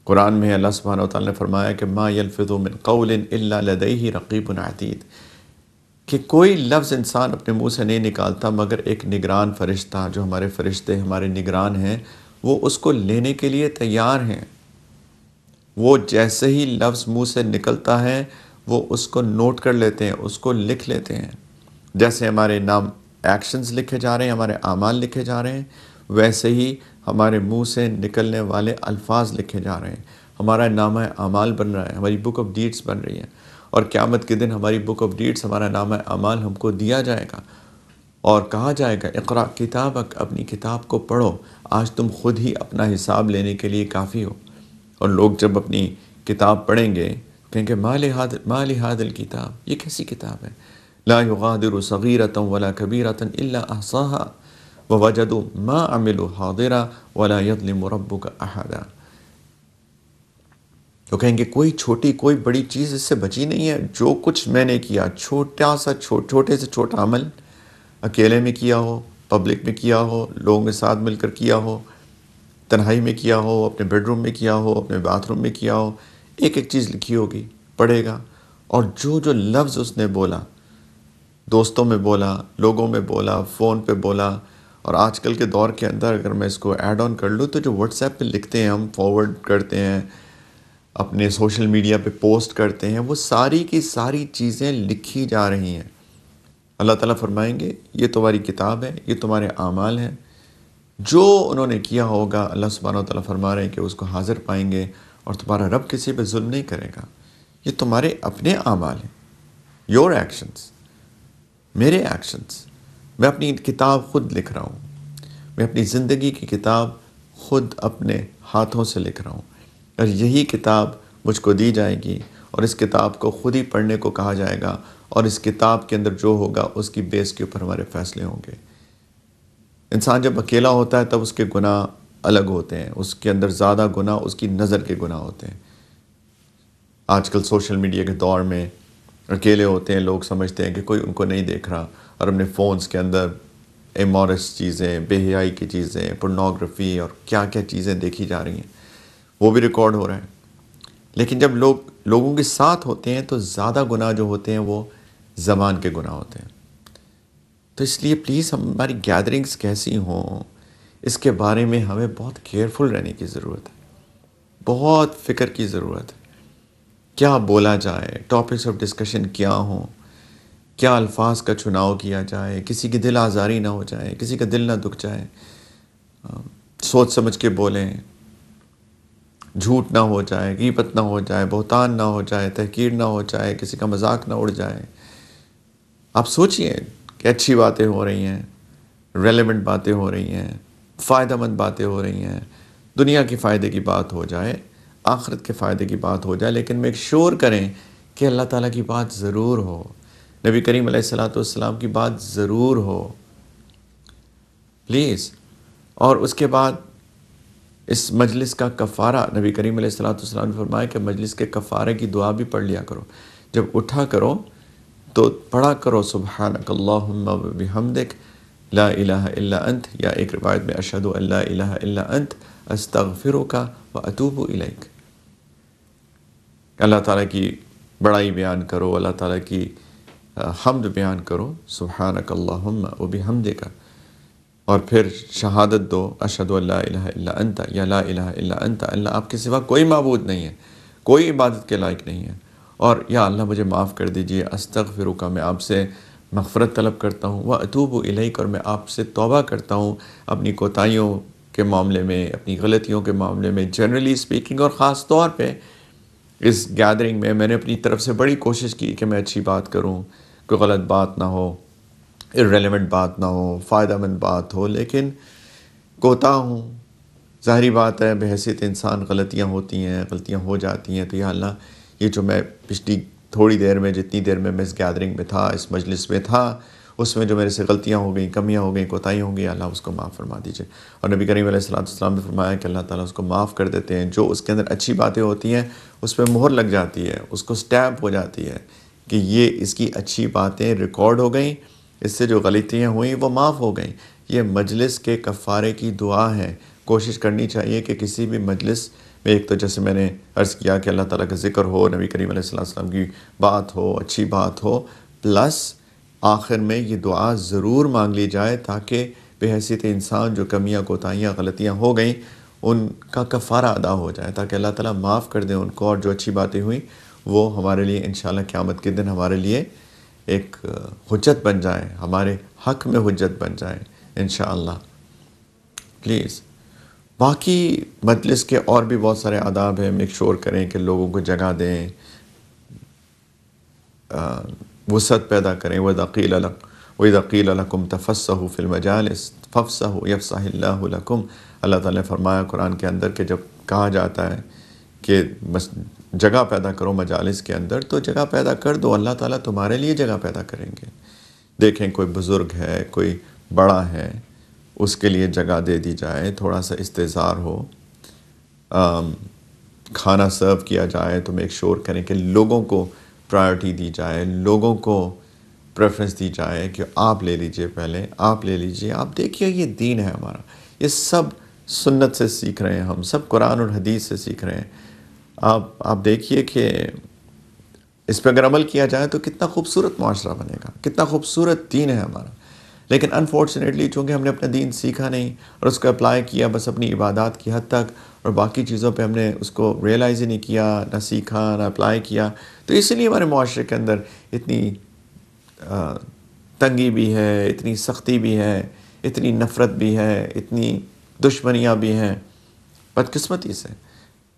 قرآن میں اللہ سبحانہ وتعالی نے فرمایا کہ ما یلفظ من قول الا لدیہ رقیب عتید، کہ کوئی لفظ انسان اپنے منہ سے نہیں نکالتا مگر ایک نگران فرشتہ، جو ہمارے فرشتے ہمارے نگران ہیں، وہ اس کو لینے کے لیے تیار ہیں۔ وہ جیسے ہی لفظ منہ سے نکلتا ہے وہ اس کو نوٹ کر لیتے ہیں، اس کو لکھ لیتے ہیں۔ جیسے ہمارے نام ایکشنز لکھے جا رہے ہیں، ہمارے اعمال لکھے جا رہے ہیں، ویسے ہی ہمارے منہ سے نکلنے والے الفاظ لکھے جا رہے ہیں۔ ہمارا نامہ اعمال بن رہا ہے، ہماری بک آف ڈیڈز بن رہی ہے، اور قیامت کے دن ہماری بک آف ڈیڈز، ہمارا نامہ اعمال ہم کو دیا جائے گا اور کہا جائے گا اقرأ کتابک، اپنی کتاب کو پڑھو، آج تم خود ہی اپنا حساب لینے کے لیے کافی ہو۔ اور لوگ جب اپنی کتاب پڑھیں گے کہیں گے ما لہذا الکتاب، یہ کیسی کتاب ہے، لا یغادر صغیرۃ ولا کبیرۃ الا احصاها ووجدوا ما عملوا حاضرا ولا یظلم ربک احدا۔ تو کہیں گے کوئی چھوٹی کوئی بڑی چیز اس سے بچی نہیں ہے، جو کچھ میں نے کیا، چھوٹا سا چھوٹے سے چھوٹا عمل، اکیلے میں کیا ہو، پبلک میں کیا ہو، لوگوں کے ساتھ مل کر کیا ہو، تنہائی میں کیا ہو، اپنے بیڈ روم میں کیا ہو، اپنے باتھ روم میں کیا ہو، ایک ایک چیز لکھی ہوگی، پڑھے گا۔ اور جو جو لفظ اس نے بولا، دوستوں میں بولا، لوگوں میں بولا، فون پہ بولا، اور آج کل کے دور کے اندر اگر میں اس کو ایڈ آن کر لوں تو جو واٹس ایپ پہ لکھتے ہیں، ہم فارورڈ کرتے ہیں، اپنے سوشل میڈیا پہ پوسٹ کرتے ہیں، وہ ساری کی ساری چیزیں لکھی جا رہی ہیں۔ اللہ تعالیٰ فرمائیں گے یہ تمہاری کتاب ہے، یہ تمہارے اعمال ہیں، جو انہوں نے کیا ہوگا اللہ سبحانہ وتعالیٰ فرما رہے ہیں کہ اس کو حاضر پائیں گے، اور تمہارا رب کسی پہ ظلم نہیں کرے گا۔ یہ تمہارے اپنے اعمال ہیں، یور ایکشنز، میرے ایکشنز۔ میں اپنی کتاب خود لکھ رہا ہوں، میں اپنی زندگی کی کتاب خود اپنے ہاتھوں سے لکھ رہا ہوں، اور یہی کتاب مجھ کو دی جائے گی، اور اس کتاب کو خود ہی پڑھنے کو کہا جائے گا، اور اس کتاب کے اندر جو ہوگا اس کی بیس کے اوپر ہمارے فیصلے ہوں گے۔ انسان جب اکیلا ہوتا ہے تب اس کے گناہ الگ ہوتے ہیں، اس کے اندر زیادہ گناہ اس کی نظر کے گناہ ہوتے ہیں۔ آج کل سوشل میڈیا کے دور میں اکیلے ہوتے ہیں، لوگ سمجھتے ہیں کہ کوئی ان کو نہیں دیکھ رہا، اور اپنے فونز کے اندر امورس چیزیں، بے حیائی کی چیزیں، پورنوگرافی اور کیا کیا چیزیں دیکھی جا رہی ہیں، وہ بھی ریکارڈ ہو رہا ہے۔ لیکن جب لوگوں کے ساتھ ہوتے ہیں تو زیادہ گناہ جو ہوتے ہیں وہ زبان کے گناہ ہوتے ہیں۔ تو اس لیے پلیز ہماری گیدرنگز کیسی ہوں اس کے بارے میں ہمیں بہت کیئرفل رہنے کی ضرورت ہے، بہت فکر کی ضرورت ہے۔ کیا بولا جائے، ٹاپکس آف ڈسکشن کیا ہوں، کیا الفاظ کا چناؤ کیا جائے، کسی کی دل آزاری نہ ہو جائے، کسی کا دل نہ دکھ جائے، سوچ سمجھ کے بولیں، جھوٹ نہ ہو جائے، غیبت نہ ہو جائے، بہتان نہ ہو جائے، تحقیر نہ ہو جائے، کسی کا مذاق نہ اڑ جائے۔ آپ سوچئے کہ اچھی باتیں ہو رہی ہیں، ریلیونٹ باتیں ہو رہی ہیں، فائدہ مند باتیں ہو رہی ہیں، دنیا کی فائدے کی بات ہو جائے، آخرت کے فائدے کی بات ہو جائے، لیکن میک شور کریں کہ اللہ تعالیٰ کی بات ضرور ہو، نبی کریم علیہ السلام کی بات ضرور ہو، پلیز۔ اور اس کے بعد اس مجلس کا کفارہ، نبی کریم علیہ السلام نے فرمایا کہ مجلس کے کفارے کی دعا بھی پڑھ لیا کرو، جب اٹھا کرو تو پڑھا کرو سبحانک اللہم و بحمدک لا الہ الا انت، یا ایک روایت میں اشہد ان لا الہ الا انت استغفرک و اتوب الیک۔ اللہ تعالیٰ کی بڑائی بیان کرو، اللہ تعالیٰ کی حمد بیان کرو، سبحانک اللہم و بحمدک، اور پھر شہادت دو اشہد ان لا الہ الا انت، یا لا الہ الا انت، اللہ آپ کے سوا کوئی معبود نہیں ہے، کوئی عبادت کے لائق نہیں ہے، اور یا اللہ مجھے معاف کر دیجئے، استغفرک، میں آپ سے مغفرت طلب کرتا ہوں، واتوب الیک، اور میں آپ سے توبہ کرتا ہوں اپنی کوتاہیوں کے معاملے میں، اپنی غلطیوں کے معاملے میں، جنرلی اسپیکنگ، اور خاص طور پہ اس گیدرنگ میں نے اپنی طرف سے بڑی کوشش کی کہ میں اچھی بات کروں، کوئی غلط بات نہ ہو، irrelevant بات نہ ہو، فائدہ مند بات ہو، لیکن کوتاہ ہوں، ظاہری بات ہے، بحیثیت انسان غلطیاں ہوتی ہیں، غلطیاں ہو جاتی ہیں، تو یا اللہ یہ جو میں پچھلی تھوڑی دیر میں، جتنی دیر میں اس گیدرنگ میں تھا، اس مجلس میں تھا، اس میں جو میرے سے غلطیاں ہو گئیں، کمیاں ہو گئیں، کوتاہیاں ہو گئی، اللہ اس کو معاف فرما دیجئے۔ اور نبی کریم علیہ السلام نے فرمایا کہ اللہ تعالیٰ اس کو معاف کر دیتے ہیں، جو اس کے اندر اچھی باتیں ہوتی ہیں اس پہ مہر لگ جاتی ہے، اس کو سٹیمپ ہو جاتی ہے کہ یہ اس کی اچھی باتیں ریکارڈ ہو گئیں، اس سے جو غلطیاں ہوئیں وہ معاف ہو گئیں۔ یہ مجلس کے کفارے کی دعا ہے، کوشش کرنی چاہیے کہ کسی بھی مجلس ایک تو جیسے میں نے عرض کیا کہ اللہ تعالیٰ کا ذکر ہو، نبی کریم علیہ السلام کی بات ہو، اچھی بات ہو، پلس آخر میں یہ دعا ضرور مانگ لی جائے تاکہ بے حیثیت انسان جو کمیاں کوتاہیاں غلطیاں ہو گئیں ان کا کفارہ ادا ہو جائے، تاکہ اللہ تعالیٰ معاف کر دیں ان کو، اور جو اچھی باتیں ہوئیں وہ ہمارے لیے انشاءاللہ قیامت کے دن ہمارے لیے ایک حجت بن جائیں، ہمارے حق میں حجت بن جائیں انشاءاللہ۔ پلیز باقی مجلس کے اور بھی بہت سارے آداب ہیں، میک شور کریں کہ لوگوں کو جگہ دیں، وسعت پیدا کریں۔ وَإِذَا قِيلَ لَكُمْ تَفَسَّحُوا فِي الْمَجَالِسِ فَافْسَحُوا يَفْسَحِ اللَّهُ لَكُمْ۔ اللہ تعالیٰ نے فرمایا قرآن کے اندر کہ جب کہا جاتا ہے کہ جگہ پیدا کرو مجالس کے اندر، تو جگہ پیدا کر دو، اللہ تعالیٰ تمہارے لیے جگہ پیدا کریں گے۔ دیکھیں کوئی بزرگ ہے، کوئی بڑا ہے، اس کے لیے جگہ دے دی جائے، تھوڑا سا استحضار ہو، کھانا سرو کیا جائے تو میک شور کریں کہ لوگوں کو پرائرٹی دی جائے، لوگوں کو پریفرنس دی جائے کہ آپ لے لیجئے، پہلے آپ لے لیجئے۔ آپ دیکھیے یہ دین ہے ہمارا، یہ سب سنت سے سیکھ رہے ہیں، ہم سب قرآن اور حدیث سے سیکھ رہے ہیں۔ آپ دیکھیے کہ اس پہ اگر عمل کیا جائے تو کتنا خوبصورت معاشرہ بنے گا، کتنا خوبصورت دین ہے ہمارا۔ لیکن انفارچونیٹلی چونکہ ہم نے اپنا دین سیکھا نہیں اور اس کو اپلائی کیا بس اپنی عبادات کی حد تک، اور باقی چیزوں پہ ہم نے اس کو ریئلائز ہی نہیں کیا، نہ سیکھا نہ اپلائی کیا، تو اسی لیے ہمارے معاشرے کے اندر اتنی تنگی بھی ہے، اتنی سختی بھی ہے، اتنی نفرت بھی ہے، اتنی دشمنیاں بھی ہیں، بدقسمتی سے۔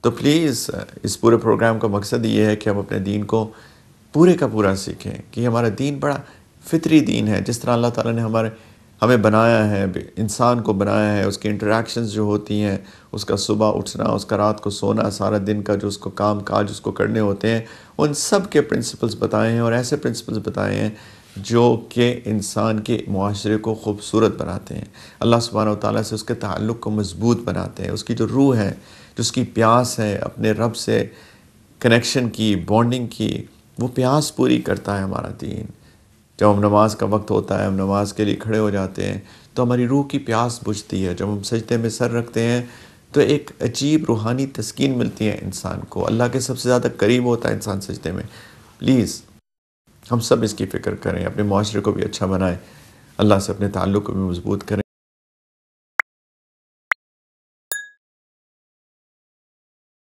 تو پلیز اس پورے پروگرام کا مقصد یہ ہے کہ ہم اپنے دین کو پورے کا پورا سیکھیں، کہ ہمارا دین بڑا فطری دین ہے، جس طرح اللہ تعالیٰ نے ہمیں بنایا ہے، انسان کو بنایا ہے، اس کی انٹریکشنز جو ہوتی ہیں، اس کا صبح اٹھنا، اس کا رات کو سونا، سارا دن کا جو اس کو کام کاج اس کو کرنے ہوتے ہیں، ان سب کے پرنسپلز بتائے ہیں، اور ایسے پرنسپلز بتائے ہیں جو کہ انسان کے معاشرے کو خوبصورت بناتے ہیں، اللہ سبحانہ و تعالیٰ سے اس کے تعلق کو مضبوط بناتے ہیں، اس کی جو روح ہے، جو اس کی پیاس ہے اپنے رب سے کنیکشن کی، بانڈنگ کی، وہ پیاس پوری کرتا ہے ہمارا دین۔ جب ہم نماز کا وقت ہوتا ہے، ہم نماز کے لیے کھڑے ہو جاتے ہیں تو ہماری روح کی پیاس بجھتی ہے، جب ہم سجدے میں سر رکھتے ہیں تو ایک عجیب روحانی تسکین ملتی ہے انسان کو، اللہ کے سب سے زیادہ قریب ہوتا ہے انسان سجدے میں۔ پلیز ہم سب اس کی فکر کریں، اپنے معاشرے کو بھی اچھا بنائیں، اللہ سے اپنے تعلق کو بھی مضبوط کریں۔